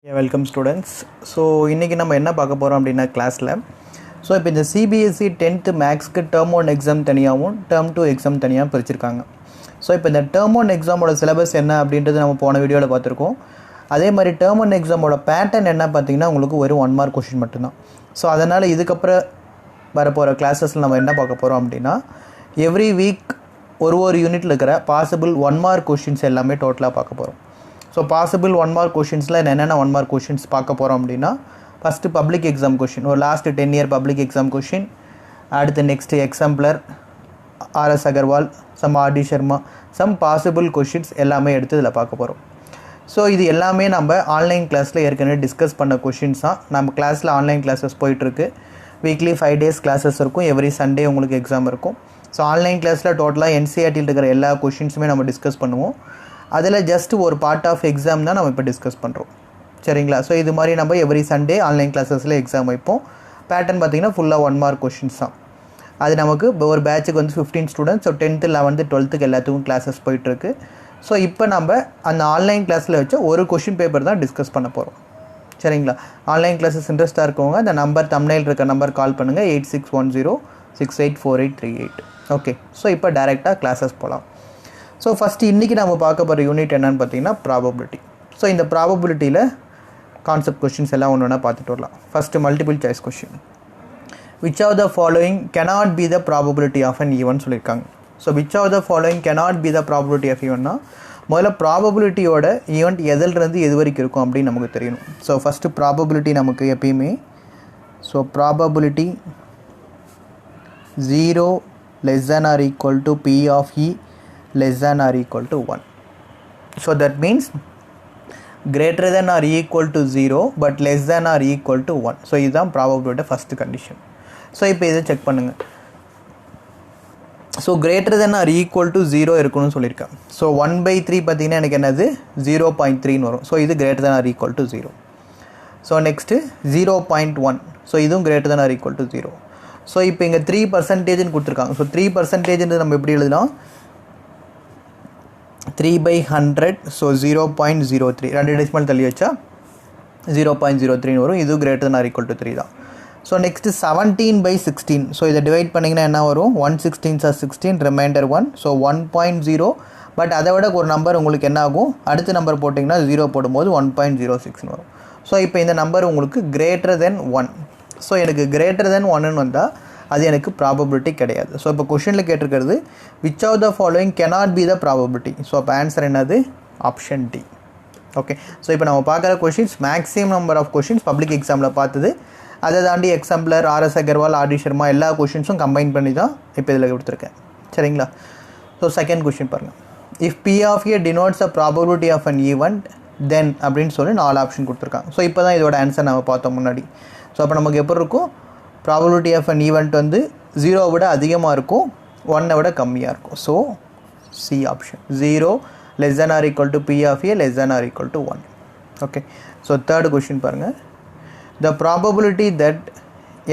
Welcome students. So இன்றைக்கி நம்ம என்ன பார்க்க போகிறோம் அப்படின்னா கிளாஸில் இப்போ இந்த சிபிஎஸ்சி 10th மேக்ஸ்க்கு டேர்ம் 1 எக்ஸாம் தனியாகவும் டேர்ம் 2 எக்ஸாம் தனியாக பிரிச்சிருக்காங்க. இப்போ இந்த டேர்ம் 1 எக்ஸாமோட சிலபஸ் என்ன அப்படின்றது நம்ம போன வீடியோவில் பார்த்துருக்கோம். அதே மாதிரி டேர்ம் 1 எக்ஸாமோட பேட்டர்ன் என்ன பார்த்தீங்கன்னா உங்களுக்கு ஒரு 1 மார்க் கொஷின் மட்டும்தான். அதனால் இதுக்கப்புறம் வரப்போகிற கிளாஸஸில் நம்ம என்ன பார்க்க போகிறோம் அப்படின்னா எவ்ரி வீக் ஒரு யூனிட்டில் இருக்கிற பாசிபிள் 1 மார்க் கொஷின்ஸ் எல்லாமே டோட்டலாக பார்க்க போகிறோம். பாசிபிள் 1 மார்க் கொஷின்ஸில் என்னென்ன 1 மார்க் கொஷின்ஸ் பார்க்க போகிறோம் அப்படின்னா ஃபஸ்ட்டு பப்ளிக் எக்ஸாம் கொஷின், ஒரு last 10 year public exam question, அடுத்து next exemplar, RS Agarwal, some RD Sharma, some possible questions எல்லாமே எடுத்து இதில் பார்க்க போகிறோம். இது எல்லாமே நம்ம ஆன்லைன் கிளாஸில் ஏற்கனவே டிஸ்கஸ் பண்ண கொஷின்ஸ் தான். நம்ம கிளாஸில் ஆன்லைன் கிளாஸஸ் போயிட்டுருக்கு. வீக்லி 5 days கிளாஸஸ் இருக்கும். எவ்ரி சண்டே உங்களுக்கு எக்ஸாம் இருக்கும். ஆன்லைன் கிளாஸில் டோட்டலாக என்சிஆர்டியில் இருக்கிற எல்லா கொஷின்ஸுமே நம்ம டிஸ்கஸ் பண்ணுவோம். அதில் ஜஸ்ட் ஒரு பார்ட் ஆஃப் எக்ஸாம் தான் நம்ம இப்போ டிஸ்கஸ் பண்ணுறோம். சரிங்களா? இது மாதிரி நம்ம எவ்ரி சண்டே ஆன்லைன் கிளாஸஸில் எக்ஸாம் வைப்போம். பேட்டர்ன் பார்த்திங்கன்னா ஃபுல்லாக 1 மார்க் கொஷின்ஸ் தான். அது நமக்கு ஒரு பேட்சுக்கு வந்து 15 ஸ்டூடெண்ட்ஸ். 10th 11th 12th எல்லாத்துக்கும் கிளாஸஸ் போயிட்டுருக்கு. இப்போ நம்ம அந்த ஆன்லைன் கிளாஸில் வச்ச ஒரு கொஷின் பேப்பர் தான் டிஸ்கஸ் பண்ண போகிறோம். சரிங்களா? ஆன்லைன் கிளாஸஸ் இன்ட்ரெஸ்ட்டாக இருக்கவங்க அந்த நம்பர் தம்ப்நெயில் இருக்க நம்பர் கால் பண்ணுங்கள், 8610684838. ஓகே. இப்போ டைரெக்டாக கிளாஸஸ் போகலாம். ஃபஸ்ட்டு இன்றைக்கி நம்ம பார்க்க போகிற யூனிட் என்னென்னு பார்த்தீங்கன்னா ப்ராபபிலிட்டி. இந்த ப்ராபபிலிட்டியில் கான்செப்ட் கொஷின்ஸ் எல்லாம் ஒன்று ஒன்றா பார்த்துட்டு வரலாம். First multiple choice question. Which of the following cannot be the probability of an event சொல்லியிருக்காங்க. Which of the following cannot be the probability of eventனா முதல்ல ப்ராபபிலிட்டியோட ஈவெண்ட் எதிலிருந்து எது வரைக்கும் இருக்கும் அப்படின்னு நமக்கு தெரியணும். ஃபஸ்ட்டு ப்ராபபிலிட்டி நமக்கு எப்பயுமே probability 0 less than or equal to P of E less than or equal to 1. That means greater than or equal to 0 but less than or equal to 1. இதுதான் ப்ராபபிலிட்டியோட ஃபஸ்ட்டு கண்டிஷன். இப்போ இதை check பண்ணுங்கள். greater than or equal to 0 இருக்கணும்னு சொல்லியிருக்கேன். 1/3 பார்த்தீங்கன்னா எனக்கு என்னது 0.3 வரும். இது greater than or equal to 0. Next 0.1. இதுவும் greater than or equal to 0. இப்போ இங்கே 3% கொடுத்துருக்காங்க. 3% நம்ம எப்படி எழுதலாம்? 3/100. 0.03 2 டெசிமல் தள்ளி வச்சா 0.03 வரும். இது greater than or equal to 3 தான். நெக்ஸ்ட்டு 17/16. இதை டிவைட் பண்ணிங்கன்னா என்ன வரும்? 1/16 are 16, ரிமைண்டர் 1. 1.0. பட் அதை விட ஒரு நம்பர் உங்களுக்கு என்ன ஆகும்? அடுத்த நம்பர் போட்டிங்கன்னா 0 போடும்போது 1.06 வரும். இப்போ இந்த நம்பர் உங்களுக்கு greater than 1. எனக்கு greater than 1ன்னு வந்தால் அது எனக்கு ப்ராபபிலிட்டி கிடையாது. இப்போ கொஷனில் கேட்டிருக்கிறது which of the following cannot be the probability. அப்போ ஆன்சர் என்னது? Option D. ஓகே. இப்போ நம்ம பார்க்குற questions maximum number of questions public எக்ஸாமில் பார்த்தது. அதை தாண்டி exemplar, RS Agarwal, RD Sharma எல்லா கொஷின்ஸும் கம்பைன் பண்ணி தான் இப்போ இதில் கொடுத்துருக்கேன். சரிங்களா? செகண்ட் கொஷின் பாருங்கள். If P of A denotes a probability of an event then அப்படின்னு சொல்லி 4 ஆப்ஷன் கொடுத்துருக்காங்க. இப்போ தான் இதோட ஆன்சர் நம்ம பார்த்தோம் முன்னாடி. அப்போ நமக்கு எப்படி இருக்கும்? ப்ராபபிலிட்டி ஆஃப் அன் ஈவெண்ட் வந்து 0 விட அதிகமாக இருக்கும், 1 விட கம்மியாக இருக்கும். C option 0 less than or equal to P of A less than or equal to 1. Okay. Third question பாருங்கள். The probability that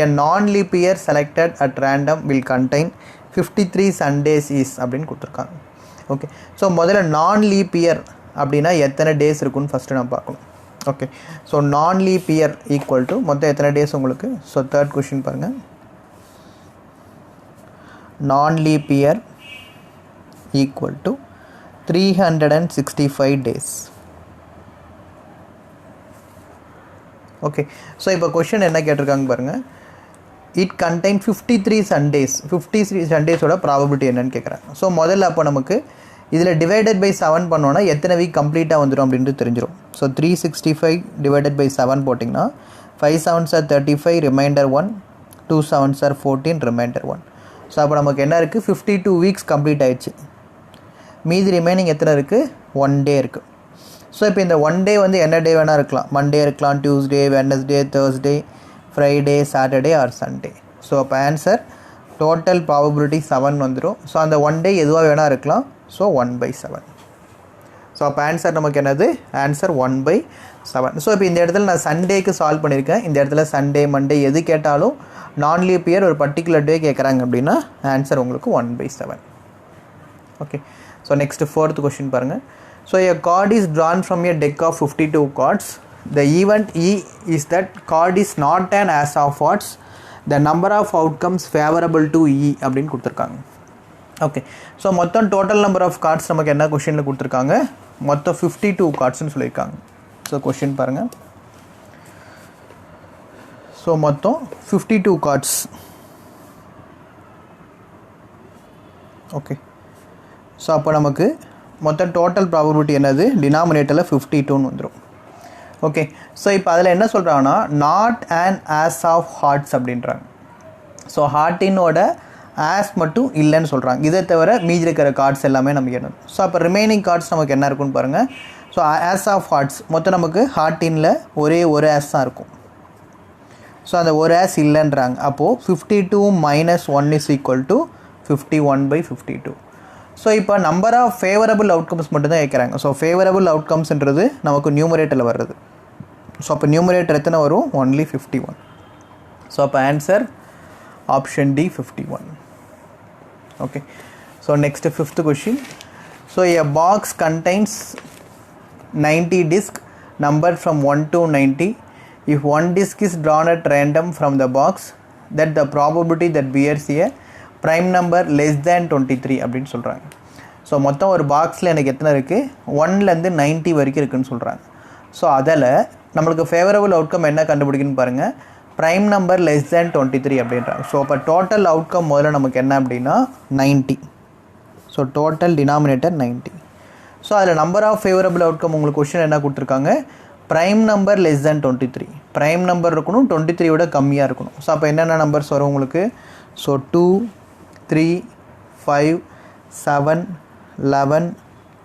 a non-leap year selected at random will contain 53 Sundays is அப்படின்னு கொடுத்துருக்காங்க. Okay. முதல்ல non-leap year அப்படின்னா எத்தனை days இருக்குன்னு first நான் பார்க்கணும். Okay. non-leap year equal to மொத்தம் எத்தனை டேஸ் உங்களுக்கு? தேர்ட் கொஷின் பாருங்கள். non-leap year equal to 365 days. Okay. இப்போ கொஷின் என்ன கேட்டிருக்காங்க பாருங்கள். It contain 53 Sundays. 53 Sundaysோட ப்ராபபிலிட்டி என்னன்னு கேட்குறாங்க. முதல்ல அப்போ நமக்கு இதில் டிவைடட் பை 7 பண்ணோன்னா எத்தனை வீக் கம்ப்ளீட்டாக வந்துடும் அப்படின்ட்டு தெரிஞ்சிடும். 365 டிவைடட் பை 7 போட்டிங்கன்னா 5 7s are 35, reminder 1, 2 7s are 14, reminder 1. அப்போ நமக்கு என்ன இருக்குது? 52 வீக்ஸ் கம்ப்ளீட் ஆயிடுச்சு. மீதி ரிமைனிங் எத்தனை இருக்குது? 1 டே இருக்குது. இப்போ இந்த 1 டே வந்து என்ன டே வேணால் இருக்கலாம். மண்டே இருக்கலாம், Tuesday, Wednesday, Thursday, Friday, Saturday R Sunday. அப்போ ஆன்சர் டோட்டல் ப்ராபபிலிட்டி 7 வந்துடும். அந்த 1 டே எதுவாக வேணால் இருக்கலாம். 1/7. அப்போ ஆன்சர் நமக்கு என்னது? ஆன்சர் 1/7. இப்போ இந்த இடத்துல நான் சண்டேக்கு சால்வ் பண்ணியிருக்கேன். இந்த இடத்துல சண்டே, மண்டே எது கேட்டாலும் நான்-லீப் இயர் ஒரு பர்டிகுலர் டே கேட்குறாங்க அப்படின்னா ஆன்சர் உங்களுக்கு 1/7. ஓகே. நெக்ஸ்ட் ஃபோர்த் கொஷின் பாருங்கள். So a card is drawn from a deck of 52 cards. the event E is that card is not an as of odds, the number of outcomes favorable to E அப்படின்னு கொடுத்துருக்காங்க. Okay, so மொத்தம் total number of cards நமக்கு என்ன கொஷினில் கொடுத்துருக்காங்க, மொத்தம் 52 கார்ட்ஸ்னு சொல்லியிருக்காங்க. So question பாருங்கள். ஸோ மொத்தம் 52 கார்ட்ஸ். ஓகே, ஸோ அப்போ நமக்கு மொத்தம் டோட்டல் ப்ராபபிலிட்டி என்னது, டினாமினேட்டரில் 52ன்னு வந்துடும். ஓகே, ஸோ இப்போ அதில் என்ன சொல்கிறாங்கன்னா not and ace of hearts அப்படின்றாங்க. ஸோ ஹார்ட்டினோட ஆஸ் மட்டும் இல்லைன்னு சொல்கிறாங்க. இதை தவிர மீதி இருக்கிற கார்ட்ஸ் எல்லாமே நமக்கு என்ன. ஸோ அப்போ ரிமைனிங் கார்ட்ஸ் நமக்கு என்ன இருக்குன்னு பாருங்கள். ஸோ ஆஸ் ஆஃப் ஹார்ட்ஸ் மொத்தம் நமக்கு ஹார்ட்டினில் ஒரே ஒரு ஆஸ் தான் இருக்கும். ஸோ அந்த ஒரு ஆஸ் இல்லைன்றாங்க. அப்போது 52 - 1 is equal to 51/52. ஸோ இப்போ நம்பர் ஆஃப் ஃபேவரபிள் அவுட்கம்ஸ் மட்டும்தான் கேட்குறாங்க. ஸோ ஃபேவரபிள் அவுட்கம்ஸ்ன்றது நமக்கு நியூமரேட்டரில் வர்றது. ஸோ அப்போ நியூமரேட்டர் எத்தனை வரும், ஒன்லி 51. ஸோ அப்போ answer option D 51. Okay, so next 5th question. So a box contains 90 discs numbered from 1 to 90. If one disc is drawn at random from the box, that the probability that bears a prime number less than 23 அப்படின்னு சொல்கிறாங்க. So மொத்தம் ஒரு பாக்ஸில் எனக்கு எத்தனை இருக்குது, 1லேருந்து 90 வரைக்கும் இருக்குதுன்னு சொல்கிறாங்க. ஸோ அதில் நம்மளுக்கு ஃபேவரபிள் அவுட்கம் என்ன கண்டுபிடிக்குன்னு பாருங்கள், ப்ரைம் நம்பர் லெஸ் தேன் 23 அப்படின்றாங்க. ஸோ அப்போ டோட்டல் அவுட்கம் முதல்ல நமக்கு என்ன அப்படின்னா 90. So total denominator 90. ஸோ அதில் நம்பர் ஆஃப் ஃபேவரபிள் அவுட்கம் உங்களுக்கு கொஷின் என்ன கொடுத்துருக்காங்க, prime number less than 23. Prime number இருக்கணும், 23 விட கம்மியாக இருக்கணும். ஸோ அப்போ என்னென்ன நம்பர்ஸ் வரும் உங்களுக்கு, ஸோ 2, 3, 5, 7, 11,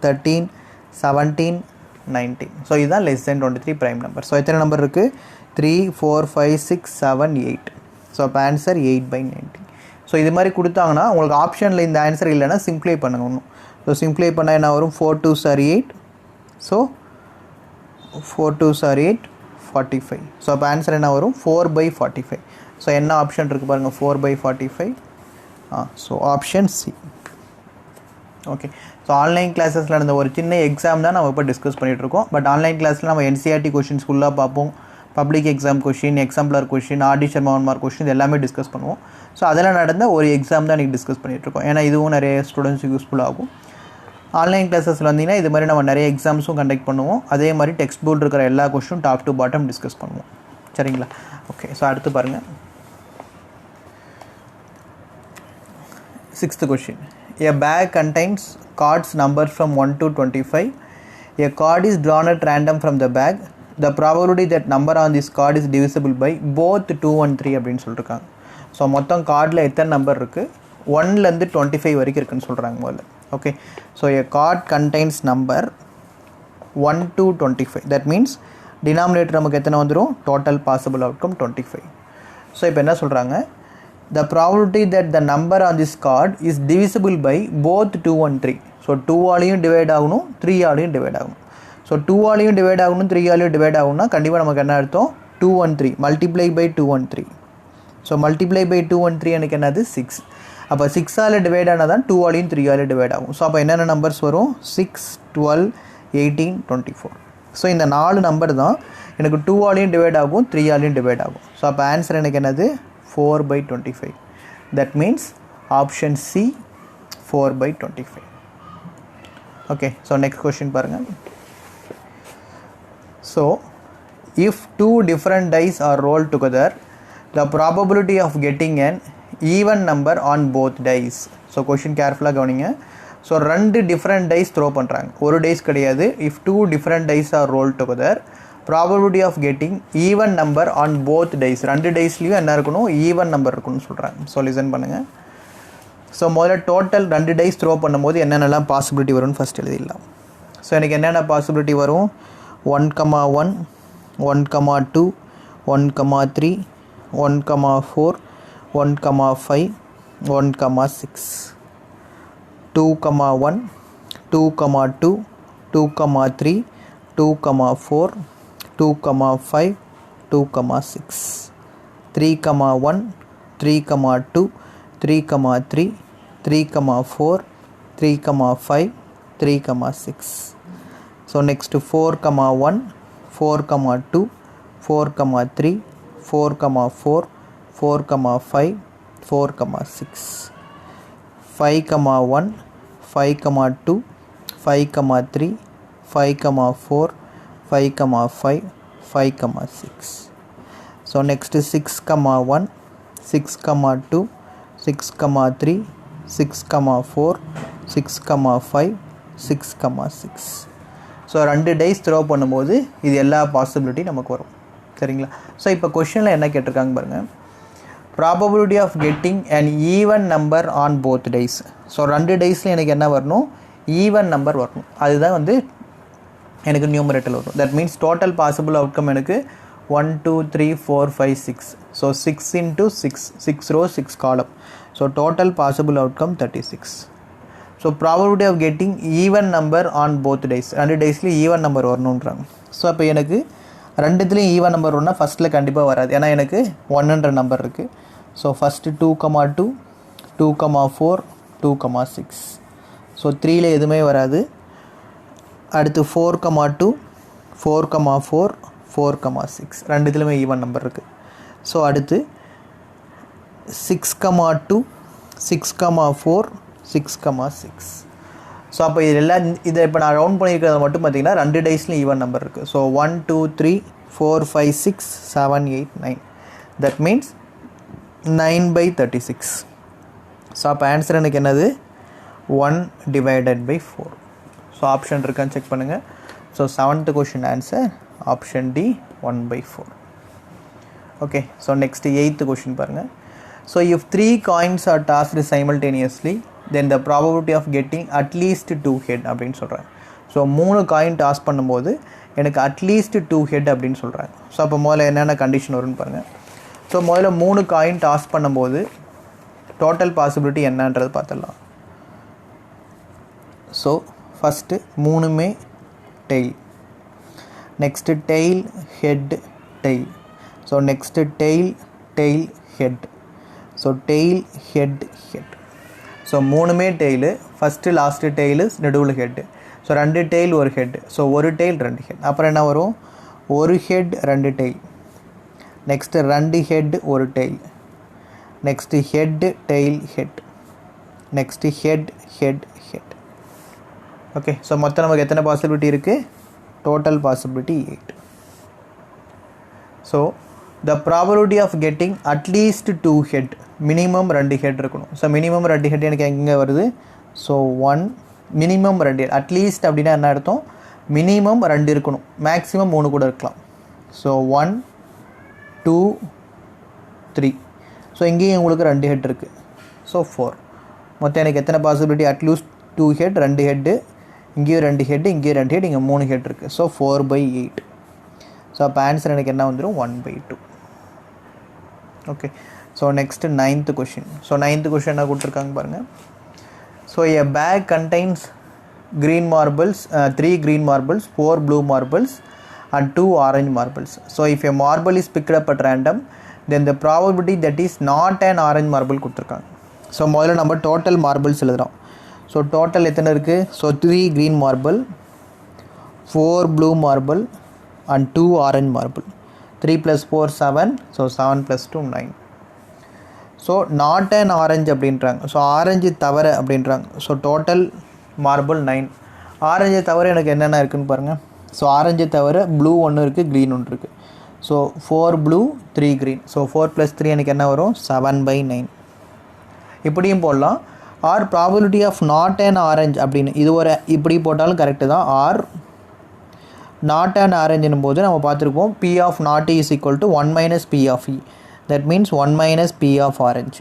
13, 17, 19. ஸோ இதுதான் less than 23 prime number. So எத்தனை நம்பர் இருக்குது, 3, 4, 5, 6, 7, 8. ஸோ அப்போ ஆன்சர் 8/90. ஸோ இது மாதிரி கொடுத்தாங்கன்னா உங்களுக்கு ஆப்ஷனில் இந்த ஆன்சர் இல்லைன்னா சிம்ப்ளை பண்ணுங்க ஒன்றும். ஸோ சிம்ப்ளை பண்ணால் என்ன வரும், 4 2s are 8. So 4 2s are 8, 45. So அப்போ ஆன்சர் என்ன வரும், 4/45. ஸோ என்ன ஆப்ஷன் இருக்குது பாருங்கள், 4/45. So option C. Okay, so online கிளாஸஸில் நடந்த ஒரு சின்ன எக்ஸாம் தான் நம்ம இப்போ டிஸ்கஸ் பண்ணிகிட்ருக்கோம். பட் ஆன்லைன் கிளாஸில் நம்ம NCERT கொஷின்ஸ் ஃபுல்லாக பார்ப்போம், public exam question, எக்ஸாம்பிளர் question, RD Sharma 1 mark question எல்லாமே டிஸ்கஸ் பண்ணுவோம். ஸோ அதில் நடந்த ஒரு எக்ஸாம் தான் நீங்கள் டிஸ்கஸ் பண்ணிகிட்ருக்கோம். ஏன்னா இதுவும் நிறைய ஸ்டூடெண்ட்ஸுக்கு யூஸ்ஃபுல்லாகும். ஆன்லைன் கிளாஸஸில் வந்தீங்கன்னா இது மாதிரி நம்ம நிறைய எக்ஸாம்ஸும் கண்டக்ட் பண்ணுவோம். அதே மாதிரி டெக்ஸ்ட் புக் இருக்கிற எல்லா கொஷினும் டாப் டு பாட்டம் டிஸ்கஸ் பண்ணுவோம். சரிங்களா? ஓகே, ஸோ அடுத்து பாருங்கள் 6th question. A bag contains cards numbered from 1 to 25. A card is drawn at random from the bag. The probability that number on this card is divisible by both 2 and 3 அப்படின்னு சொல்லியிருக்காங்க. So மொத்தம் கார்டில் எத்தனை number இருக்குது, 1லேருந்து 25 வரைக்கும் இருக்குதுன்னு சொல்கிறாங்க முதல்ல. Okay, so a card contains number 1 to 25. that means denominator நமக்கு எத்தனை வந்துடும், total possible outcome 25. ஸோ இப்போ என்ன சொல்கிறாங்க, the probability that the number on this card is divisible by both 2 and 3. So 2 ஆலையும் divide ஆகணும், 3 ஆலையும் டிவைட் ஆகணும். ஸோ 2 ஆலையும் டிவைட் ஆகணும், 3 ஆலையும் டிவைட் ஆகணும்னா கண்டிப்பாக நமக்கு என்ன அர்த்தம், 2 and 3 multiply by 2 and 3. So multiply by 2 and 3 எனக்கு என்னது 6. அப்போ 6 ஆல் டிவைட் ஆனால் தான் 2 ஆலையும் 3 ஆலையும் டிவைட் ஆகும். ஸோ அப்போ என்னென்ன நம்பர்ஸ் வரும், 6, 12, 18, 24. ஸோ இந்த 4 நம்பர் தான் எனக்கு 2 ஆலையும் டிவைட் ஆகும், 3 ஆலையும் டிவைட் ஆகும். ஸோ அப்போ ஆன்சர் எனக்கு என்னது 4/25. That means option C 4/25. Okay, so next question பாருங்கள். So if 2 different dice are rolled together, the probability of getting an even number on both dice. So question கேர்ஃபுல்லாக கவனிங்க. So 2 different dies throw பண்ணுறாங்க, ஒரு dies கிடையாது. if 2 different dice are rolled together, probability of getting even number on both dice. 2 டைஸ்லையும் என்ன இருக்கணும், even number இருக்கணும்னு சொல்கிறாங்க. So listen பண்ணுங்கள். ஸோ முதல்ல டோட்டல் 2 டைஸ் த்ரோ பண்ணும்போது என்னென்னலாம் பாசிபிலிட்டி வரும்னு ஃபஸ்ட் எழுதிடலாம். ஸோ எனக்கு என்னென்ன பாசிபிலிட்டி வரும், 1,1, 1,2, 1,3, 1,4, 1,5, 1,6, 2,1, 2,2, 2,3, 2,4, 2,5, 2,6, 3,1, 3,2, 3,3, 3,4, 3,5, 3,6. So next 4,1, 4, 4, 3, 4, 4, 4, 5, 4, 6, 5, 1, 5, 2, 5, 3, 5, 4, 5, 5, 5, 6. So next is 6, 1, 6, 2, 6, 3, 6, 4, 6, 5, 6, 6. So 2 days throw பண்ணும்போது இது எல்லா பாசிபிலிட்டி நமக்கு வரும். சரிங்களா? ஸோ இப்போ கொஷனில் என்ன கேட்டிருக்காங்க பாருங்கள். Probability of getting and even number on both days. So 2 daysல எனக்கு என்ன வரணும்? ஈவன் நம்பர் வரணும். அதுதான் வந்து எனக்கு நியூமரேட்டர் வரும். That means total possible outcome எனக்கு 1, 2, 3, 4, 5, 6. So 6 into 6, 6 rows, 6 column. So total possible outcome 36. So probability of getting even number on both days. 2 daysல even number வரணும்ன்றாங்க. ஸோ அப்போ எனக்கு ரெண்டுத்துலேயும் ஈவன் நம்பர் வரணும்னா ஃபஸ்ட்டில் கண்டிப்பாக வராது. ஏன்னா எனக்கு 100 நம்பர் இருக்குது. So first 2, 2, 2, 4, 2, 6. ஸோ 3ல் எதுவுமே வராது. அடுத்து 4, 2, 4, 4, 4, 6 ரெண்டுத்துலையுமே ஈவன் நம்பர் இருக்குது. ஸோ அடுத்து 6, 2, 6, 4, 6, 6. ஸோ அப்போ இது எல்லாம் இதை இப்போ நான் ரவுண்ட் பண்ணியிருக்கிறது மட்டும் பார்த்திங்கன்னா 2 daysலையும் ஈவன் நம்பர் இருக்குது. ஸோ 1, 2, 3, 4, 5, 6, 7, 8, 9. That means 9/36. ஸோ அப்போ ஆன்சர் எனக்கு என்னது? 1/4. ஸோ ஆப்ஷன் இருக்கான்னு செக் பண்ணுங்கள். So 7th question answer option D 1/4. Okay. So next 8th question பாருங்கள். So if 3 coins are tossed simultaneously then the probability of getting at least 2 head அப்படின்னு சொல்கிறாங்க. So 3 coin toss பண்ணும்போது எனக்கு at least 2 head அப்படின்னு சொல்கிறாங்க. So அப்போ முதல்ல என்னென்ன கண்டிஷன் வரும்னு பாருங்கள். ஸோ முதல்ல 3 காயின் டாஸ் பண்ணும்போது டோட்டல் பாசிபிலிட்டி என்னன்றது பார்த்துடலாம். ஸோ ஃபஸ்ட்டு 3மே tail, next tail head tail. So next tail tail head. So tail head head. So 3மே டெய்லு, ஃபஸ்ட்டு லாஸ்ட்டு டெய்லு, நடுவில் head. So 2 tail 1 head. So 1 tail 2 head. அப்புறம் என்ன வரும்? 1 head 2 tail. Next 2 head 1 tail. Next head tail head. Next head head head. Okay. So மொத்தம் நமக்கு எத்தனை possibility இருக்குது? Total possibility 8. So the probability of getting at least 2 head, minimum 2 head இருக்கணும். So minimum 2 head எனக்கு எங்கே வருது? So 1 minimum 2 head. அட்லீஸ்ட் அப்படின்னா என்ன அர்த்தம்? மினிமம் 2 இருக்கணும், மேக்ஸிமம் 3 கூட இருக்கலாம். ஸோ 1, 2, 3. ஸோ இங்கேயும் உங்களுக்கு 2 ஹெட் இருக்குது. ஸோ 4. மொத்தம் எனக்கு எத்தனை பாசிபிலிட்டி? அட்லீஸ்ட் 2 ஹெட், 2 ஹெட்டு, இங்கேயும் 2 ஹெட்டு, இங்கேயும் 2 ஹெட், இங்கே 3 ஹெட் இருக்குது. ஸோ 4/8. ஸோ அப்போ ஆன்சர் எனக்கு என்ன வந்துடும்? 1/2. Okay. So next 9th question. So 9th question என்ன கொடுத்துருக்காங்க பாருங்கள். So a back contains green marbles, 3 green marbles, 4 blue marbles and 2 orange marbles. So if a marble is picked up at random then the probability that is not an orange marble கொடுத்துருக்காங்க. So முதல்ல நம்ம total marbles எழுதுகிறோம். So total எத்தனை இருக்குது? So 3 green marble, 4 blue marble and 2 orange marble. 3 + 4 7. So 7 + 2 9. So not and orange அப்படின்றாங்க. So orange தவிர அப்படின்றாங்க. So total marble 9. Orange தவிர எனக்கு என்னென்ன இருக்குதுன்னு பாருங்கள். ஸோ ஆரஞ்சு தவிர ப்ளூ ஒன்று இருக்குது, க்ரீன் ஒன்று இருக்குது. So 4 blue 3 green. ஸோ 4 + 3 எனக்கு என்ன வரும்? 7/9. இப்படியும் போடலாம். Or probability of not and orange அப்படின்னு இது ஒரு இப்படி போட்டாலும் கரெக்டு தான். ஆர் நாட் அண்ட் ஆரஞ்சுன்னும் போது நம்ம பார்த்துருப்போம் P of not is equal to 1 - P of E. That means 1 - P of orange.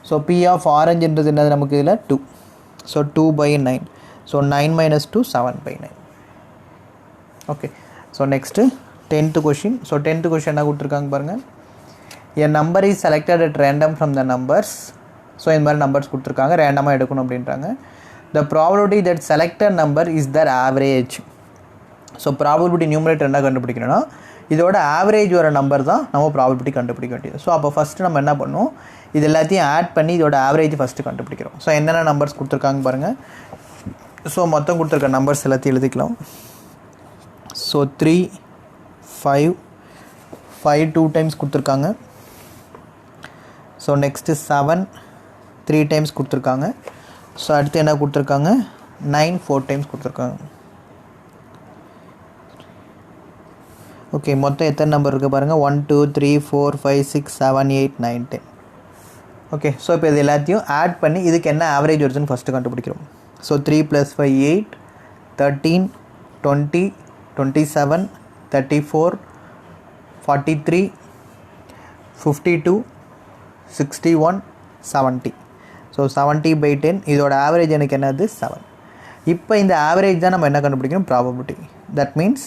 So P of orangeன்றது என்னது நமக்கு இதில் 2. So 2/9. So 9 - 2 7/9. Okay. So next 10th question. So 10th question என்ன கொடுத்துருக்காங்க பாருங்கள். A number is selected at random from the numbers. So இந்த மாதிரி numbers கொடுத்துருக்காங்க, ரேண்டமாக எடுக்கணும் அப்படின்றாங்க. The probability that selected number is their average. So probability numerator என்ன கண்டுபிடிக்கணும்னா இதோட ஆவரேஜ் வர நம்பர் தான் நம்ம ப்ராபபிலிட்டி கண்டுபிடிக்க வேண்டியது. ஸோ அப்போ ஃபஸ்ட்டு நம்ம என்ன பண்ணணும்? இது எல்லாத்தையும் ஆட் பண்ணி இதோட ஆவரேஜ் ஃபஸ்ட்டு கண்டுபிடிக்கிறோம். ஸோ என்னென்ன நம்பர்ஸ் கொடுத்துருக்காங்க பாருங்கள். ஸோ மொத்தம் கொடுத்துருக்க நம்பர்ஸ் எல்லாத்தையும் எழுதிக்கலாம். ஸோ 3 5 5 2 டைம்ஸ் கொடுத்துருக்காங்க. ஸோ நெக்ஸ்ட்டு 7 3 டைம்ஸ் கொடுத்துருக்காங்க. ஸோ அடுத்து என்ன கொடுத்துருக்காங்க 9 4 டைம்ஸ் கொடுத்துருக்காங்க. ஓகே, மொத்தம் எத்தனை நம்பர் இருக்குது பாருங்கள், 1 2 3 4 5 6 7 8 9 10. ஓகே, ஸோ இப்போ இது எல்லாத்தையும் ஆட் பண்ணி இதுக்கு என்ன ஆவரேஜ் வருதுன்னு ஃபஸ்ட்டு கண்டுபிடிக்கிறோம். ஸோ 3 + 5 8 13 20 27 34 43 52 61 70. ஸோ 70/10 இதோட ஆவரேஜ் எனக்கு என்னது 7. இப்போ இந்த ஆவரேஜ் தான் நம்ம என்ன கண்டுபிடிக்கணும், ப்ராபபிலிட்டி. தட் மீன்ஸ்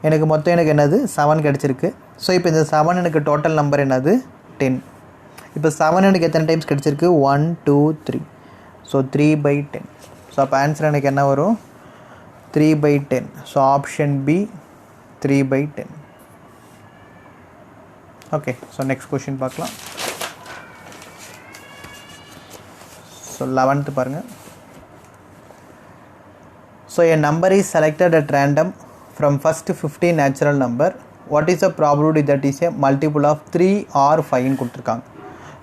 எனக்கு மொத்தம் எனக்கு என்னது 7 கிடச்சிருக்கு. ஸோ இப்போ இந்த 7 எனக்கு டோட்டல் நம்பர் என்னது 10. இப்போ 7 எனக்கு எத்தனை டைம்ஸ் கிடச்சிருக்கு, 1 2 3. ஸோ 3/10. ஸோ அப்போ ஆன்சர் எனக்கு என்ன வரும், 3/10. So option B 3/10. Okay, so next question பார்க்கலாம். ஸோ 11th பாருங்கள். So a number is selected at random from first 50 natural number. What is the probability that is a multiple of 3 or 5 கொடுத்துருக்காங்க.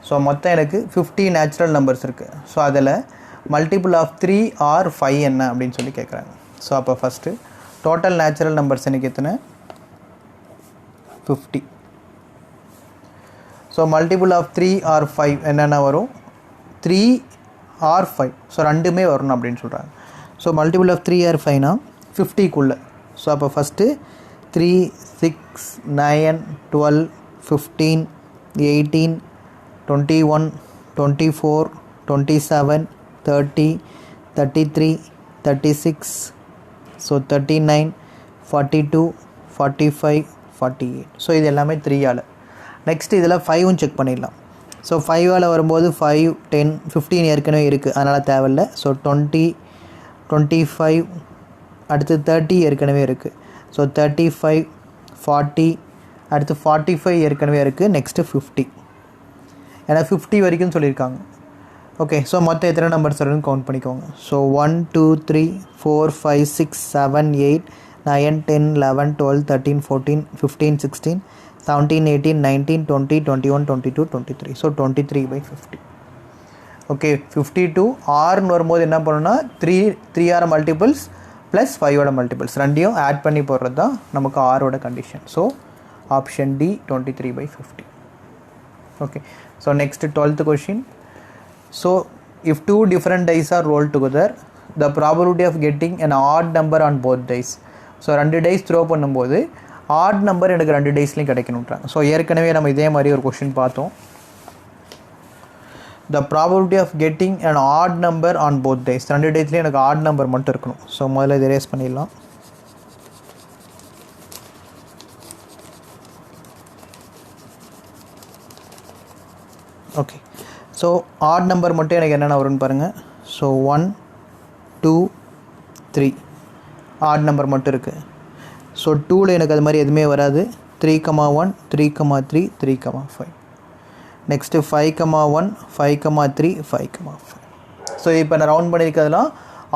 So மொத்தம் எனக்கு 50 natural numbers இருக்குது. So அதில் multiple of 3 or 5 என்ன அப்படின்னு சொல்லி கேட்குறாங்க. ஸோ அப்போ ஃபஸ்ட்டு டோட்டல் நேச்சுரல் நம்பர்ஸ் எனக்கு எத்தனை, 50. ஸோ மல்டிபிள் ஆஃப் 3 or 5 என்னென்ன வரும், 3 or 5. ஸோ ரெண்டுமே வரணும் அப்படின்னு சொல்கிறாங்க. ஸோ மல்டிபிள் ஆஃப் 3 or 5னா 50க்குள்ளே. ஸோ அப்போ ஃபஸ்ட்டு 3 6 9 12 15 18 21 24 27 30 33 36. ஸோ 39 42 45 48. ஸோ இது எல்லாமே 3ஆல். நெக்ஸ்ட் இதில் 5ம் செக் பண்ணிடலாம். ஸோ 5ஆல் வரும்போது 5 10 15 ஏற்கனவே இருக்குது, அதனால் தேவையில்லை. ஸோ 20 25 அடுத்து 30 ஏற்கனவே இருக்குது. ஸோ 35 40 அடுத்து 45 ஏற்கனவே இருக்குது. நெக்ஸ்ட்டு 50, ஏன்னா 50 வரைக்கும் சொல்லியிருக்காங்க. ஓகே, ஸோ மொத்தம் எத்தனை நம்பர்ஸ் வருதுன்னு கவுண்ட் பண்ணிக்கோங்க. ஸோ 1 2 3 4 5 6 7 8 9 10 11 12 13 14 15 16 17 18 19 20 21 22 23. ஸோ 23/50. ஓகே, 52 ஆர்னு வரும்போது என்ன பண்ணணும்னா 3 மல்டிபிள்ஸ் ப்ளஸ் 5 மல்டிபிள்ஸ் ரெண்டையும் ஆட் பண்ணி போடுறது தான் நமக்கு ஆரோட condition. So option D 23/50. Okay, so next 12th question. So if 2 different dice are rolled together, the probability of getting an odd number on both dice. So 2 dice throw பண்ணும்போது odd number எனக்கு 2 டைஸ்லையும் கிடைக்கணுன்றாங்க. So ஏற்கனவே நம்ம இதே மாதிரி ஒரு question பார்த்தோம். The probability of getting an odd number on both dice. 2 டைஸ்லேயும் எனக்கு add number மட்டும் இருக்கணும். ஸோ முதல்ல இதை ரேஸ் பண்ணிடலாம். ஓகே, ஸோ ஆட் நம்பர் மட்டும் எனக்கு என்னென்ன வரும்னு பாருங்கள். ஸோ 1 2 3 ஆட் நம்பர் மட்டும் இருக்குது. ஸோ 2ல் எனக்கு அது மாதிரி எதுவுமே வராது. 3,1 3,3 3,5. நெக்ஸ்ட்டு 5,1 5,3 5,5. ஸோ இப்போ நான் ரவுண்ட் பண்ணியிருக்கிறதுலாம்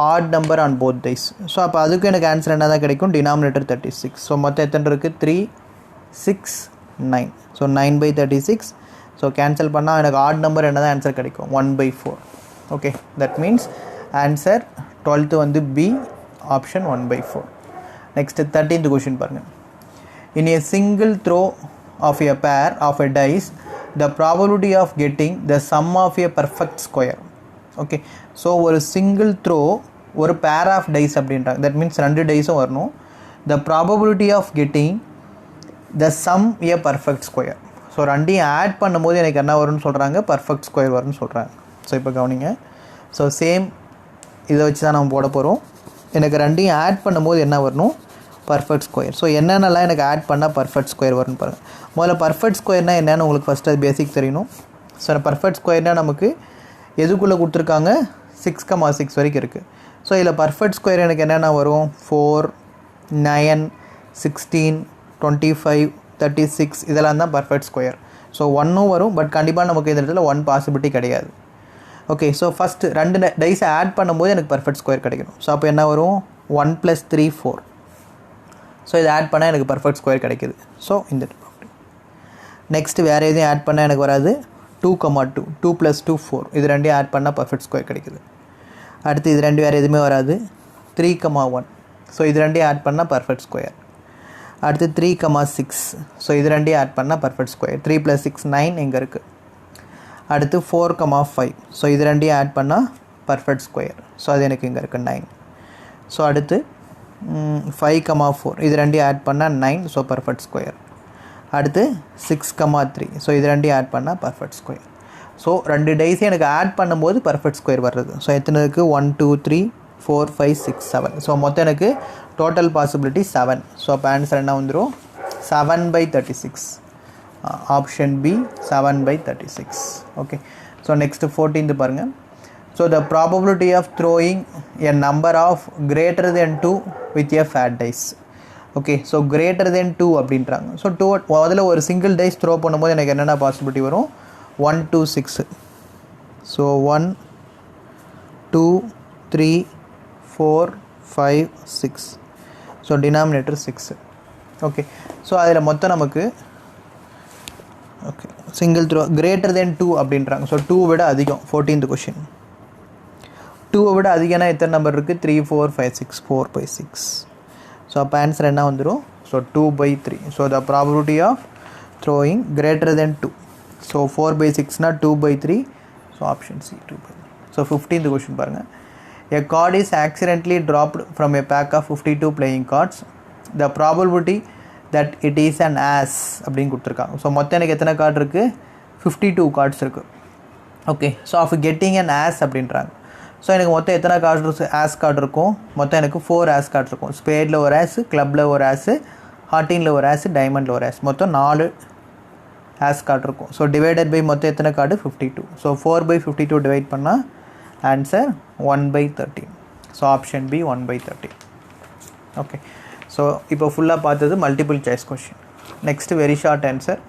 odd number on both dice. So அப்போ அதுக்கும் எனக்கு ஆன்சர் என்ன தான் கிடைக்கும், டினாமினேட்டர் 36. ஸோ மொத்தம் எத்தனை இருக்குது, 3 6 9. ஸோ 9/36. ஸோ கேன்சல் பண்ணால் எனக்கு ஆட் நம்பர் என்ன தான் ஆன்சர் கிடைக்கும், 1/4. Okay, that means answer 12th வந்து B option 1/4. Next 13th question பாருங்கள். In a single throw of a pair of a dice, the probability of getting the sum of a perfect square. Okay, so ஒரு single throw ஒரு pair of dice அப்படின்றாங்க. That means 2 டைஸும் வரணும். The probability of getting the sum a perfect square. So ரெண்டையும் add பண்ணும்போது எனக்கு என்ன வரும்னு சொல்கிறாங்க, பர்ஃபெக்ட் ஸ்கொயர் வரும்னு சொல்கிறாங்க. ஸோ இப்போ கவனிங்க. ஸோ சேம் இதை வச்சு தான் நம்ம போட போகிறோம். எனக்கு ரெண்டையும் ஆட் பண்ணும்போது என்ன வரணும், பர்ஃபெக்ட் ஸ்கொயர். ஸோ என்னென்னலாம் எனக்கு ஆட் பண்ணால் பர்ஃபெக்ட் ஸ்கொயர் வரும்னு பாருங்கள். முதல்ல பர்ஃபெக்ட் ஸ்கொயர்னால் என்னென்னு உங்களுக்கு ஃபஸ்ட்டு அது பேசிக் தெரியணும். ஸோ பர்ஃபெக்ட் ஸ்கொயர்னால் நமக்கு எதுக்குள்ளே கொடுத்துருக்காங்க, 6,6 வரைக்கும் இருக்குது. ஸோ இதில் பர்ஃபெக்ட் ஸ்கொயர் எனக்கு என்னென்ன வரும், 4 9 16 25 36 இதெல்லாம் தான் பர்ஃபெக்ட் ஸ்கொயர். ஸோ 1ம் வரும், பட் கண்டிப்பாக நமக்கு இந்த இடத்துல 1 பாசிபிலிட்டி கிடையாது. ஓகே, ஸோ ஃபஸ்ட்டு 2 டைஸை ஆட் பண்ணும்போது எனக்கு பர்ஃபெக்ட் ஸ்கொயர் கிடைக்கணும். ஸோ அப்போ என்ன வரும், 1 + 3 4. ஸோ இதை ஆட் பண்ணால் எனக்கு பர்ஃபெக்ட் ஸ்கொயர் கிடைக்கிது. ஸோ இந்த நெக்ஸ்ட்டு வேறு எதையும் ஆட் பண்ணால் எனக்கு வராது. 2,2 2 + 2 4 இது ரெண்டையும் ஆட் பண்ணால் பர்ஃபெக்ட் ஸ்கொயர் கிடைக்குது. அடுத்து இது ரெண்டு வேறு எதுவுமே வராது. 3,1 ஸோ இது ரெண்டையும் ஆட் பண்ணால் பர்ஃபெக்ட் ஸ்கொயர். அடுத்து 3,6 ஸோ இது ரெண்டையும் ஆட் பண்ணால் பர்ஃபெக்ட் ஸ்கொயர். 3 + 6 9 இங்கே இருக்குது. அடுத்து 4,5 ஸோ இது ரெண்டையும் ஆட் பண்ணால் பர்ஃபெக்ட் ஸ்கொயர். ஸோ அது எனக்கு இங்கே இருக்குது 9. ஸோ அடுத்து 5,4 இது ரெண்டையும் ஆட் பண்ணால் 9 ஸோ பர்ஃபெக்ட் ஸ்கொயர். அடுத்து 6,3 ஸோ இது ரெண்டையும் ஆட் பண்ணால் பர்ஃபெக்ட் ஸ்கொயர். ஸோ ரெண்டு டேஸையும் எனக்கு ஆட் பண்ணும்போது பர்ஃபெக்ட் ஸ்கொயர் வர்றது. ஸோ எத்தனை இருக்குது? 1 2 3 4 5 6 7. ஸோ மொத்தம் எனக்கு டோட்டல் பாசிபிலிட்டி 7. ஸோ அப்போ ஆன்சர் என்ன வந்துடும்? 7/36. Option B 7/36. Okay. So next 14th பாருங்கள். So the probability of throwing a number of greater than 2 with a fat dice. Okay. So greater than 2 அப்படின்றாங்க. ஸோ 2 அதில் ஒரு சிங்கிள் டைஸ் த்ரோ பண்ணும்போது எனக்கு என்னென்ன பாசிபிலிட்டி வரும்? 1 2 6. So 1 2 3 4 5 6. So denominator 6. Okay. So அதில் மொத்தம் நமக்கு okay single throw greater than 2 அப்படின்றாங்க. ஸோ 2 விட அதிகம். 14th கொஷின் 2 விட அதிகம்னா எத்தனை நம்பர் இருக்குது? 3 4 5 6 4/6. ஸோ அப்போ ஆன்சர் என்ன வந்துடும்? So 2/3. So the probability of throwing greater than 2. So 4/6னா 2/3. So option C 2/3. So 15th question பாருங்கள். A card is accidentally dropped from a pack of 52 playing cards. The probability that it is an ass அப்படின்னு கொடுத்துருக்காங்க. So மொத்தம் எனக்கு எத்தனை card இருக்குது? 52 cards இருக்குது. Okay. So of getting an ace அப்படின்றாங்க. So எனக்கு மொத்தம் எத்தனை கார்டு ஆஸ் கார்டு இருக்கும்? மொத்தம் எனக்கு 4 ஆஸ் கார்டு இருக்கும். ஸ்பேடில் ஒரு ஆஸ், கிளப்பில் ஒரு ஆஸு, ஹார்டினில் ஒரு ஆஸு, டைமண்டில் ஒரு ஆஸ், மொத்தம் 4 ஆஸ் கார்டு இருக்கும். ஸோ டிவைடட் பை மொத்தம் எத்தனை கார்டு? 52. ஸோ 4/52 டிவைட் பண்ணால் answer 1/13. So option B 1/13. Okay. So இப்போ ஃபுல்லாக பார்த்தது multiple choice question. Next very short answer.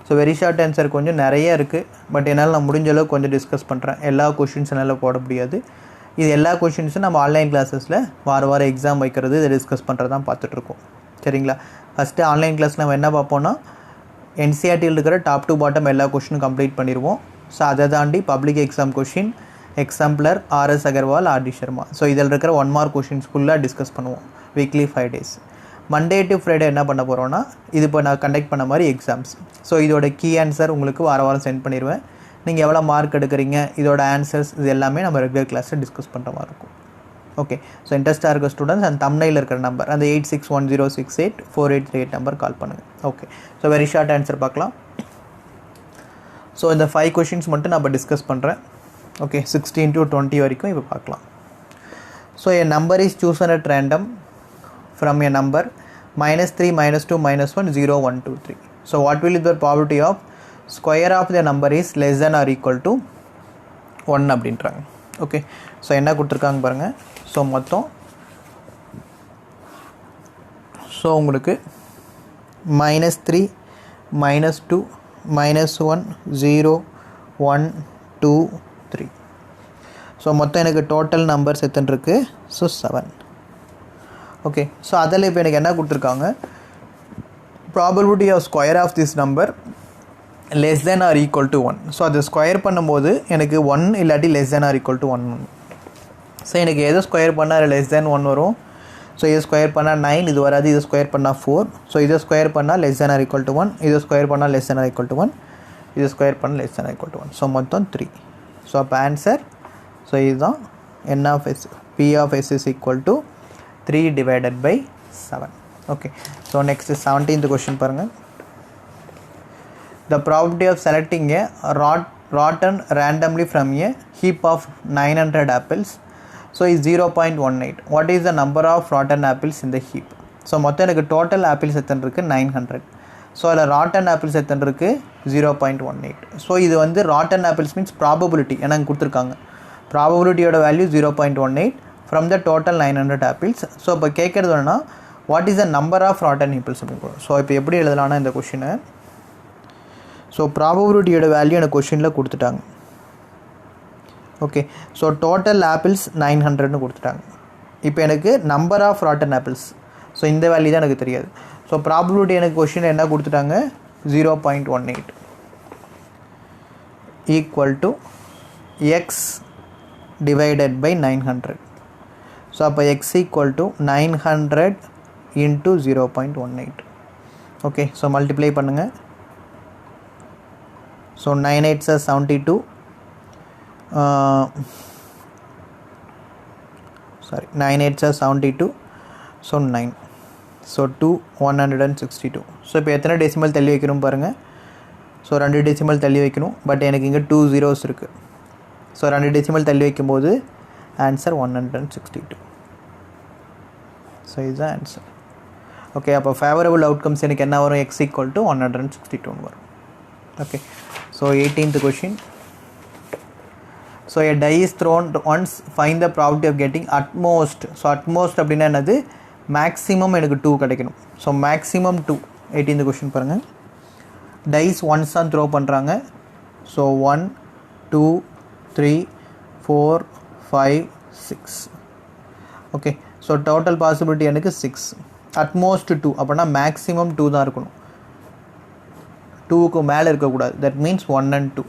So very short answer கொஞ்சம் நிறைய இருக்குது. பட் என்னால் நான் முடிஞ்ச அளவுக்கு கொஞ்சம் டிஸ்கஸ் பண்ணுறேன். எல்லா கொஷின்ஸ் என்னால் போட முடியாது. இது எல்லா கொஷின்ஸும் நம்ம ஆன்லைன் கிளாஸஸில் வாரம் எக்ஸாம் வைக்கிறது, இதை டிஸ்கஸ் பண்ணுறது தான் பார்த்துட்ருக்கோம். சரிங்களா? ஃபஸ்ட்டு ஆன்லைன் கிளாஸ் நம்ம என்ன பார்ப்போம்னா என்சிஆர்டியில் இருக்கிற டாப் டு பாட்டம் எல்லா கொஷினும் கம்ப்ளீட் பண்ணிடுவோம். ஸோ அதை தாண்டி public exam question, exemplar, RS Agarwal, RD Sharma, so இதில் இருக்கிற 1 மார்க் கொஷின்ஸ் ஃபுல்லாக டிஸ்கஸ் பண்ணுவோம் weekly 5 days. Monday to Friday என்ன பண்ண போகிறோன்னா இது இப்போ நான் கண்டக்ட் பண்ண மாதிரி எக்ஸாம்ஸ். ஸோ இதோட கீ ஆன்சர் உங்களுக்கு வாரம் சென்ட் பண்ணிடுவேன். நீங்கள் எவ்வளோ மார்க் எடுக்கிறீங்க, இதோட ஆன்சர்ஸ், இது எல்லாமே நம்ம ரெகுலர் கிளாஸில் டிஸ்கஸ் பண்ணுற மாதிரி இருக்கும். ஓகே. ஸோ இன்ட்ரெஸ்ட்டாக இருக்க ஸ்டூடெண்ட்ஸ் அந்த தம்ப்நெயிலில் இருக்கிற நம்பர், அந்த 8610684838 நம்பர் கால் பண்ணுங்கள். Okay. So very short answer பார்க்கலாம். ஸோ இந்த 5 கொஷின்ஸ் மட்டும் நான் இப்போ டிஸ்கஸ் பண்ணுறேன். ஓகே. 16 to 20 வரைக்கும் இப்போ பார்க்கலாம். So a number is chosen at random from a number -3 -2 -1 0 1 2 3. So what will be the probability of square of the number is less than or equal to 1 அப்படின்றாங்க. Okay. So என்ன கொடுத்துருக்காங்க பாருங்கள். So மொத்தம் so உங்களுக்கு -3 -2 -1 0 1 2 3. So மொத்தம் எனக்கு total numbers எத்தனை இருக்குது? ஸோ 7. ஓகே. ஸோ அதில் இப்போ எனக்கு என்ன கொடுத்துருக்காங்க? Probability of square of this number less than or equal to 1. So அதை ஸ்கொயர் பண்ணும்போது எனக்கு 1 இல்லாட்டி less than or equal to 1. So எனக்கு எதை ஸ்கொயர் பண்ணால் லெஸ் தென் 1 வரும்? ஸோ இதை ஸ்கொயர் பண்ணால் 9 இது வராது. இதை ஸ்கொயர் பண்ணால் 4. ஸோ இதை ஸ்கொயர் பண்ணால் less than or equal to 1. இதை ஸ்கொயர் பண்ணால் less than or equal to 1. இதை ஸ்கொயர் பண்ணால் less than or equal to 1. So மொத்தம் 3. ஸோ அப்போ ஆன்சர் ஸோ இதுதான் n of s, p of s is equal to 3 divided by 7. Okay. So next 17th question பாருங்கள். The probability of selecting a rotten randomly from a heap of 900 apples so is 0.18. What is the number of rotten apples in the heap? So மொத்தம் எனக்கு total apples எத்தனை இருக்குது? 900. So அதில் rotten apples எத்தனை இருக்குது? 0.18. So இது வந்து rotten apples means probability எனக்கு கொடுத்துருக்காங்க. ப்ராபபிலிட்டியோட value 0.18 from the total 900 apples. So இப்போ கேட்குறது வேணுன்னா what is the number of rotten apples அப்படின்னு. ஸோ இப்போ எப்படி எழுதலாம்னா இந்த கொஷினை, ஸோ ப்ராபபிலிட்டியோட வேல்யூ எனக்கு கொஷினில் கொடுத்துட்டாங்க. ஓகே. ஸோ டோட்டல் ஆப்பிள்ஸ் 900ன்னு கொடுத்துட்டாங்க. இப்போ எனக்கு number of rotten apples so இந்த வேல்யூ தான் எனக்கு தெரியாது. ஸோ ப்ராபபிலிட்டி எனக்கு கொஷின் என்ன கொடுத்துட்டாங்க, 0.18 equal to X divided by 900. So அப்போ X equal to 900 into 0.18. Okay, so multiply பண்ணுங்கள். So 9 8s are 72. Sorry, 9 8s are 72. So 9. So 2 162. ஸோ இப்போ எத்தனை டெசிமல் தள்ளி வைக்கணும் பாருங்கள். ஸோ 2 டெசிமல் தள்ளி வைக்கணும். பட் எனக்கு இங்கே 2 zeros இருக்குது. ஸோ 2 டெசிமல் தள்ளி வைக்கும்போது ஆன்சர் 162. ஸோ இதுதான் ஆன்சர். ஓகே, அப்போ ஃபேவரபிள் அவுட்கம்ஸ் எனக்கு என்ன வரும், எக்ஸ் ஈக்குவல் டு 162 வரும். Okay, so 18th question. So a die is thrown once, find the probability of getting utmost. So utmost அப்படின்னா என்னது, மேக்ஸிமம் எனக்கு 2 கிடைக்கணும். So maximum 2. 18th கொஷின் பாருங்கள். டைஸ் ஒன்ஸ் தான் த்ரோ பண்ணுறாங்க. So 1 2 3 4 5 6. Okay, so total possibility எனக்கு 6. Utmost 2 அப்படின்னா maximum 2 தான் இருக்கணும், 2க்கு மேலே இருக்கக்கூடாது. That means 1 and 2.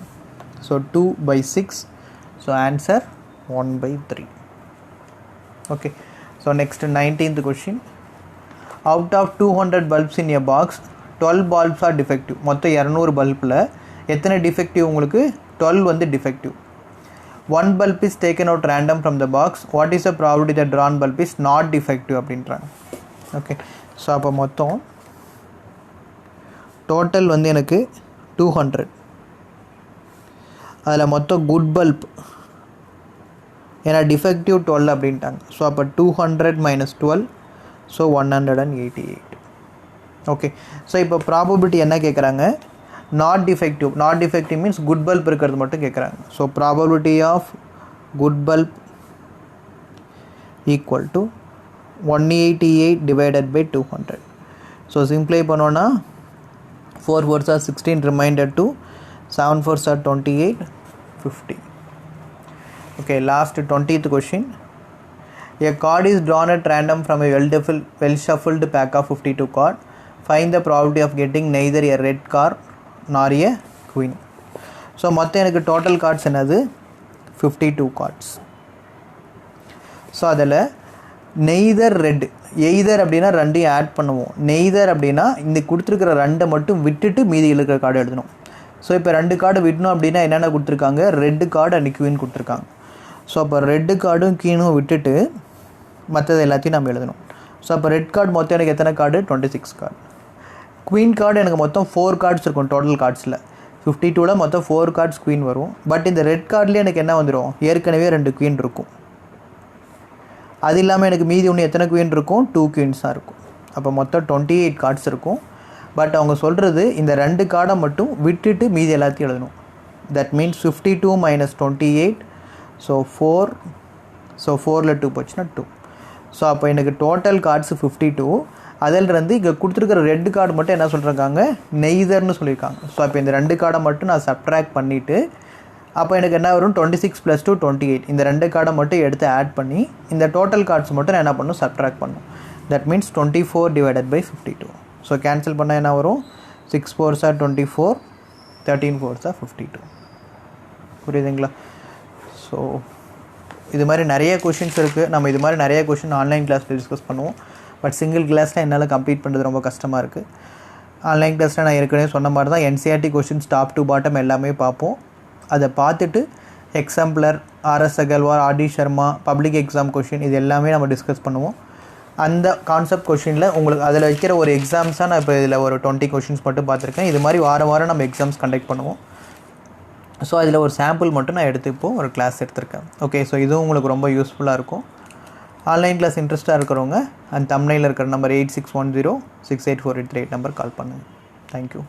So 2/6. So answer 1/3. Okay, so next 19th question. Out of 200 bulbs in a box 12 bulbs are defective. மொத்தம் 200 பல்பில் எத்தனை டிஃபெக்டிவ் உங்களுக்கு, 12 வந்து defective. 1 bulb is taken out random from the box. What is the probability that drawn bulb is not defective அப்படின்றாங்க. Okay, so அப்போ மொத்தம் total வந்து எனக்கு 200. அதில் மொத்தம் குட் பல்ப், ஏன்னா டிஃபெக்டிவ் 12 அப்படின்ட்டாங்க. ஸோ அப்போ 200 - 12, ஸோ 188. ஓகே, ஸோ இப்போ ப்ராபபிலிட்டி என்ன கேட்குறாங்க, not defective. Not defective means good bulb இருக்கிறது மட்டும் கேட்குறாங்க. So probability of good bulb equal to 188 divided by 200. So simply பண்ணோன்னா 4 4s are 16, remainder 2, 7 4s are 28, 50. Okay, last 20th question. A card is drawn at random from a well shuffled pack of 52 cards. Find the probability of getting neither a red card nor a queen. So மொத்தம் எனக்கு total cards என்னது, 52 cards. So அதில் neither red, either அப்படின்னா ரெண்டையும் add பண்ணுவோம். Neither அப்படின்னா இந்த கொடுத்துருக்கிற ரெண்டை மட்டும் விட்டுட்டு மீதி இருக்கிற கார்டு எழுதணும். ஸோ இப்போ 2 கார்டு விடணும் அப்படின்னா என்னென்ன கொடுத்துருக்காங்க, ரெட்டு கார்டு அண்ட் குவீன் கொடுத்துருக்காங்க. ஸோ அப்போ ரெட்டு கார்டும் கீனும் விட்டுட்டு மற்றது எல்லாத்தையும் நம்ம எழுதணும். ஸோ அப்போ ரெட் கார்டு மொத்தம் எனக்கு எத்தனை கார்டு, 26 கார்டு. குவீன் கார்டு எனக்கு மொத்தம் 4 கார்ட்ஸ் இருக்கும் டோட்டல் கார்ட்ஸில். 52ல் மொத்தம் 4 கார்ட்ஸ் குவீன் வரும். பட் இந்த ரெட் கார்ட்லேயே எனக்கு என்ன வந்துடும், ஏற்கனவே 2 குவீன் இருக்கும். அது இல்லாமல் எனக்கு மீதி ஒன்று எத்தனை குவீன் இருக்கும், 2 குவீன்ஸாக இருக்கும். அப்போ மொத்தம் 28 கார்ட்ஸ் இருக்கும். பட் அவங்க சொல்கிறது இந்த 2 கார்டை மட்டும் விட்டுட்டு மீதி எல்லாத்தையும் எழுதணும். That means 52 - 28, so 4. ஸோ 4ல் 2 போச்சுன்னா 2. ஸோ அப்போ எனக்கு டோட்டல் கார்ட்ஸ் 52. அதிலிருந்து இங்கே கொடுத்துருக்கிற ரெட் கார்டு மட்டும் என்ன சொல்கிறாங்க, நெய்தர்னு சொல்லியிருக்காங்க. ஸோ அப்போ இந்த 2 கார்டை மட்டும் நான் சப்ட்ராக்ட் பண்ணிவிட்டு அப்போ எனக்கு என்ன வரும், 26 + 2 28. இந்த 2 கார்டை மட்டும் எடுத்து ஆட் பண்ணி இந்த டோட்டல் கார்ட்ஸ் மட்டும் நான் என்ன பண்ணணும், சப்ட்ராக்ட் பண்ணணும். That means 24 divided by 52. So cancel பண்ணால் என்ன வரும், 6 4s are 24, 13 4s are 52. புரியுதுங்களா? ஸோ இது மாதிரி நிறைய கொஷின்ஸ் இருக்குது. நம்ம இது மாதிரி நிறைய கொஷின் ஆன்லைன் கிளாஸில் டிஸ்கஸ் பண்ணுவோம். பட் சிங்கிள் கிளாஸில் என்னால் கம்ப்ளீட் பண்ணுறது ரொம்ப கஷ்டமாக இருக்குது. ஆன்லைன் கிளாஸில் நான் ஏற்கனவே சொன்ன மாதிரி தான் NCERT questions top to bottom எல்லாமே பார்ப்போம். அதை பார்த்துட்டு எக்ஸாம்பிளர், RS Agarwal, RD Sharma, public exam question இது எல்லாமே நம்ம டிஸ்கஸ் பண்ணுவோம். அந்த கான்செப்ட் கொஷினில் உங்களுக்கு அதில் வைக்கிற ஒரு எக்ஸாம்ஸாக நான் இப்போ இதில் ஒரு 20 கொஷின்ஸ் மட்டும் பார்த்துருக்கேன். இது மாதிரி வாரம் நம்ம எக்ஸாம்ஸ் கண்டக்ட் பண்ணுவோம். ஸோ அதில் ஒரு சாம்பிள் மட்டும் நான் எடுத்து இப்போது ஒரு கிளாஸ் எடுத்திருக்கேன். ஓகே, ஸோ இதுவும் உங்களுக்கு ரொம்ப யூஸ்ஃபுல்லாக இருக்கும். ஆன்லைன் கிளாஸ் இன்ட்ரெஸ்ட்டாக இருக்கிறவங்க அந்த தம்ப்நெயிலில் இருக்கிற நம்பர் 8610684838 நம்பர் கால் பண்ணுங்கள். தேங்க்யூ.